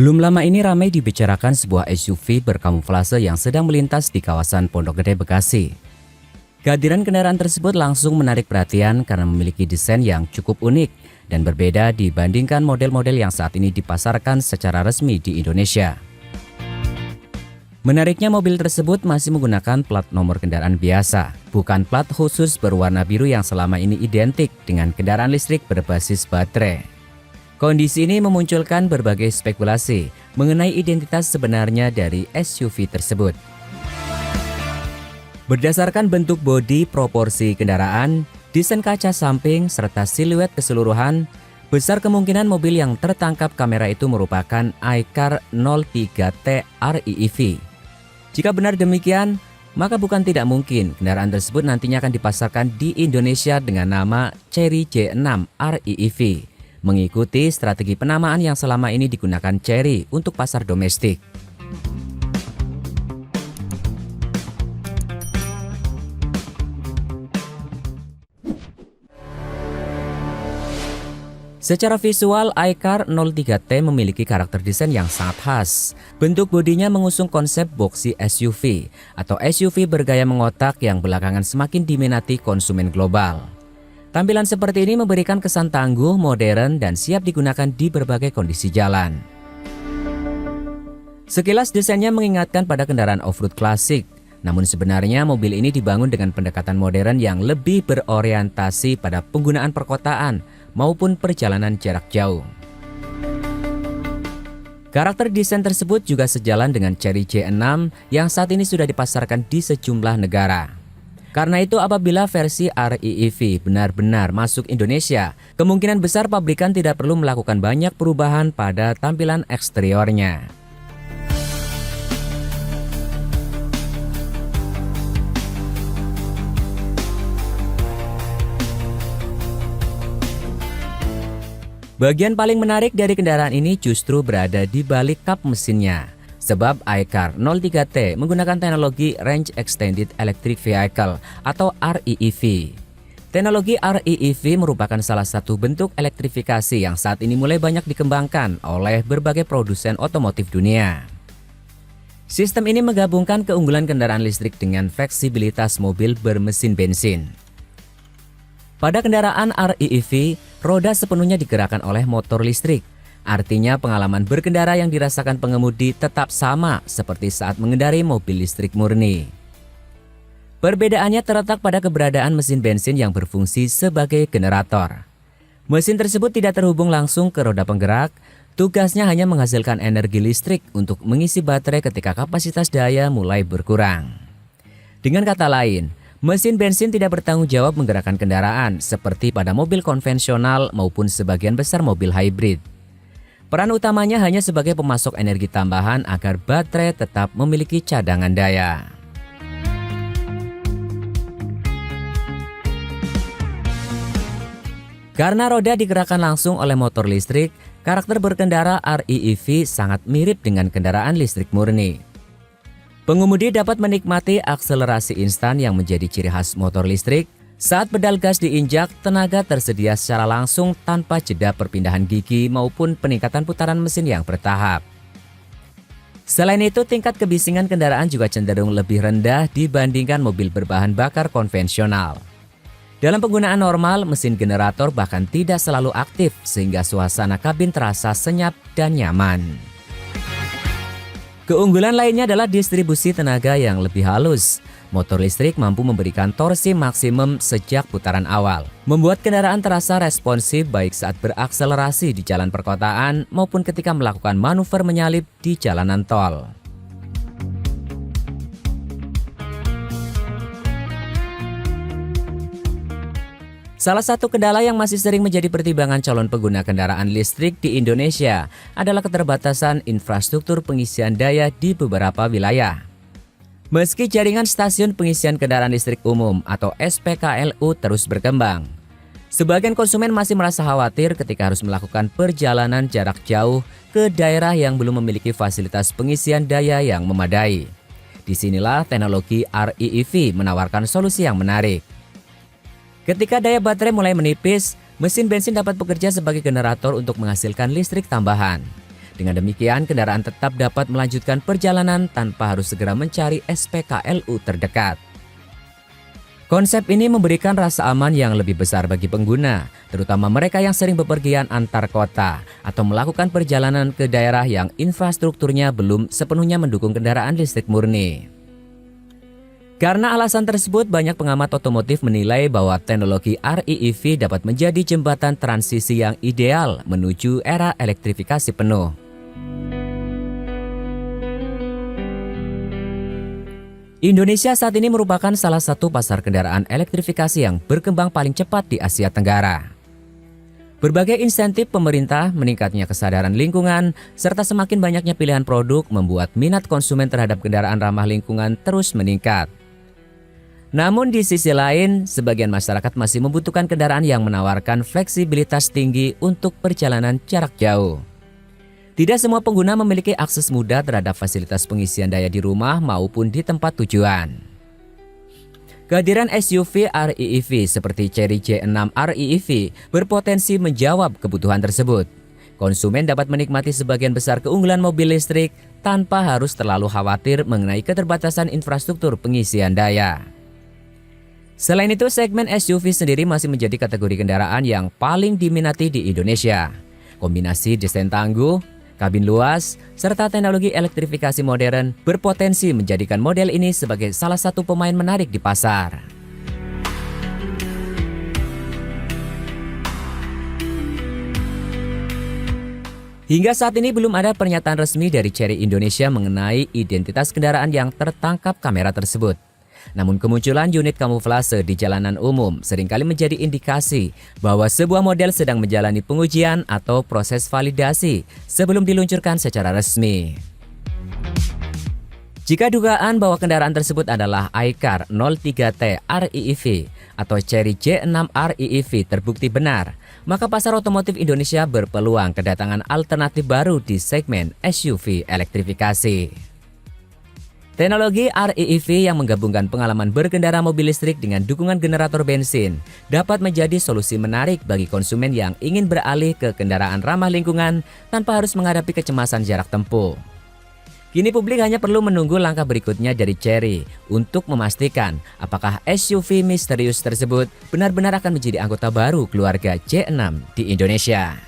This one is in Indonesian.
Belum lama ini ramai dibicarakan sebuah SUV berkamuflase yang sedang melintas di kawasan Pondok Gede, Bekasi. Kehadiran kendaraan tersebut langsung menarik perhatian karena memiliki desain yang cukup unik dan berbeda dibandingkan model-model yang saat ini dipasarkan secara resmi di Indonesia. Menariknya, mobil tersebut masih menggunakan plat nomor kendaraan biasa, bukan plat khusus berwarna biru yang selama ini identik dengan kendaraan listrik berbasis baterai. Kondisi ini memunculkan berbagai spekulasi mengenai identitas sebenarnya dari SUV tersebut. Berdasarkan bentuk bodi, proporsi kendaraan, desain kaca samping, serta siluet keseluruhan, besar kemungkinan mobil yang tertangkap kamera itu merupakan iCar 03T REEV. Jika benar demikian, maka bukan tidak mungkin kendaraan tersebut nantinya akan dipasarkan di Indonesia dengan nama Chery J6 REEV. Mengikuti strategi penamaan yang selama ini digunakan Chery untuk pasar domestik. Secara visual, iCar 03T memiliki karakter desain yang sangat khas. Bentuk bodinya mengusung konsep boxy SUV atau SUV bergaya mengotak yang belakangan semakin diminati konsumen global. Tampilan seperti ini memberikan kesan tangguh, modern, dan siap digunakan di berbagai kondisi jalan. Sekilas desainnya mengingatkan pada kendaraan off-road klasik, namun sebenarnya mobil ini dibangun dengan pendekatan modern yang lebih berorientasi pada penggunaan perkotaan maupun perjalanan jarak jauh. Karakter desain tersebut juga sejalan dengan Chery J6 yang saat ini sudah dipasarkan di sejumlah negara. Karena itu, apabila versi REEV benar-benar masuk Indonesia, kemungkinan besar pabrikan tidak perlu melakukan banyak perubahan pada tampilan eksteriornya. Bagian paling menarik dari kendaraan ini justru berada di balik kap mesinnya. Sebab iCar 03T menggunakan teknologi Range Extended Electric Vehicle atau REEV. Teknologi REEV merupakan salah satu bentuk elektrifikasi yang saat ini mulai banyak dikembangkan oleh berbagai produsen otomotif dunia. Sistem ini menggabungkan keunggulan kendaraan listrik dengan fleksibilitas mobil bermesin bensin. Pada kendaraan REEV, roda sepenuhnya digerakkan oleh motor listrik. Artinya pengalaman berkendara yang dirasakan pengemudi tetap sama seperti saat mengendarai mobil listrik murni. Perbedaannya terletak pada keberadaan mesin bensin yang berfungsi sebagai generator. Mesin tersebut tidak terhubung langsung ke roda penggerak, tugasnya hanya menghasilkan energi listrik untuk mengisi baterai ketika kapasitas daya mulai berkurang. Dengan kata lain, mesin bensin tidak bertanggung jawab menggerakkan kendaraan seperti pada mobil konvensional maupun sebagian besar mobil hybrid. Peran utamanya hanya sebagai pemasok energi tambahan agar baterai tetap memiliki cadangan daya. Karena roda digerakkan langsung oleh motor listrik, karakter berkendara REEV sangat mirip dengan kendaraan listrik murni. Pengemudi dapat menikmati akselerasi instan yang menjadi ciri khas motor listrik. Saat pedal gas diinjak, tenaga tersedia secara langsung tanpa jeda perpindahan gigi maupun peningkatan putaran mesin yang bertahap. Selain itu, tingkat kebisingan kendaraan juga cenderung lebih rendah dibandingkan mobil berbahan bakar konvensional. Dalam penggunaan normal, mesin generator bahkan tidak selalu aktif sehingga suasana kabin terasa senyap dan nyaman. Keunggulan lainnya adalah distribusi tenaga yang lebih halus. Motor listrik mampu memberikan torsi maksimum sejak putaran awal, membuat kendaraan terasa responsif baik saat berakselerasi di jalan perkotaan maupun ketika melakukan manuver menyalip di jalanan tol. Salah satu kendala yang masih sering menjadi pertimbangan calon pengguna kendaraan listrik di Indonesia adalah keterbatasan infrastruktur pengisian daya di beberapa wilayah. Meski jaringan stasiun pengisian kendaraan listrik umum atau SPKLU terus berkembang, sebagian konsumen masih merasa khawatir ketika harus melakukan perjalanan jarak jauh ke daerah yang belum memiliki fasilitas pengisian daya yang memadai. Disinilah teknologi REEV menawarkan solusi yang menarik. Ketika daya baterai mulai menipis, mesin bensin dapat bekerja sebagai generator untuk menghasilkan listrik tambahan. Dengan demikian, kendaraan tetap dapat melanjutkan perjalanan tanpa harus segera mencari SPKLU terdekat. Konsep ini memberikan rasa aman yang lebih besar bagi pengguna, terutama mereka yang sering bepergian antar kota atau melakukan perjalanan ke daerah yang infrastrukturnya belum sepenuhnya mendukung kendaraan listrik murni. Karena alasan tersebut, banyak pengamat otomotif menilai bahwa teknologi REEV dapat menjadi jembatan transisi yang ideal menuju era elektrifikasi penuh. Indonesia saat ini merupakan salah satu pasar kendaraan elektrifikasi yang berkembang paling cepat di Asia Tenggara. Berbagai insentif pemerintah, meningkatnya kesadaran lingkungan, serta semakin banyaknya pilihan produk membuat minat konsumen terhadap kendaraan ramah lingkungan terus meningkat. Namun di sisi lain, sebagian masyarakat masih membutuhkan kendaraan yang menawarkan fleksibilitas tinggi untuk perjalanan jarak jauh. Tidak semua pengguna memiliki akses mudah terhadap fasilitas pengisian daya di rumah maupun di tempat tujuan. Kehadiran SUV REEV seperti Chery J6 REEV berpotensi menjawab kebutuhan tersebut. Konsumen dapat menikmati sebagian besar keunggulan mobil listrik tanpa harus terlalu khawatir mengenai keterbatasan infrastruktur pengisian daya. Selain itu, segmen SUV sendiri masih menjadi kategori kendaraan yang paling diminati di Indonesia. Kombinasi desain tangguh, kabin luas, serta teknologi elektrifikasi modern berpotensi menjadikan model ini sebagai salah satu pemain menarik di pasar. Hingga saat ini belum ada pernyataan resmi dari Chery Indonesia mengenai identitas kendaraan yang tertangkap kamera tersebut. Namun kemunculan unit kamuflase di jalanan umum seringkali menjadi indikasi bahwa sebuah model sedang menjalani pengujian atau proses validasi sebelum diluncurkan secara resmi. Jika dugaan bahwa kendaraan tersebut adalah iCar 03T REEV atau Chery J6 REEV terbukti benar, maka pasar otomotif Indonesia berpeluang kedatangan alternatif baru di segmen SUV elektrifikasi. Teknologi REEV yang menggabungkan pengalaman berkendara mobil listrik dengan dukungan generator bensin dapat menjadi solusi menarik bagi konsumen yang ingin beralih ke kendaraan ramah lingkungan tanpa harus menghadapi kecemasan jarak tempuh. Kini publik hanya perlu menunggu langkah berikutnya dari Chery untuk memastikan apakah SUV misterius tersebut benar-benar akan menjadi anggota baru keluarga J6 di Indonesia.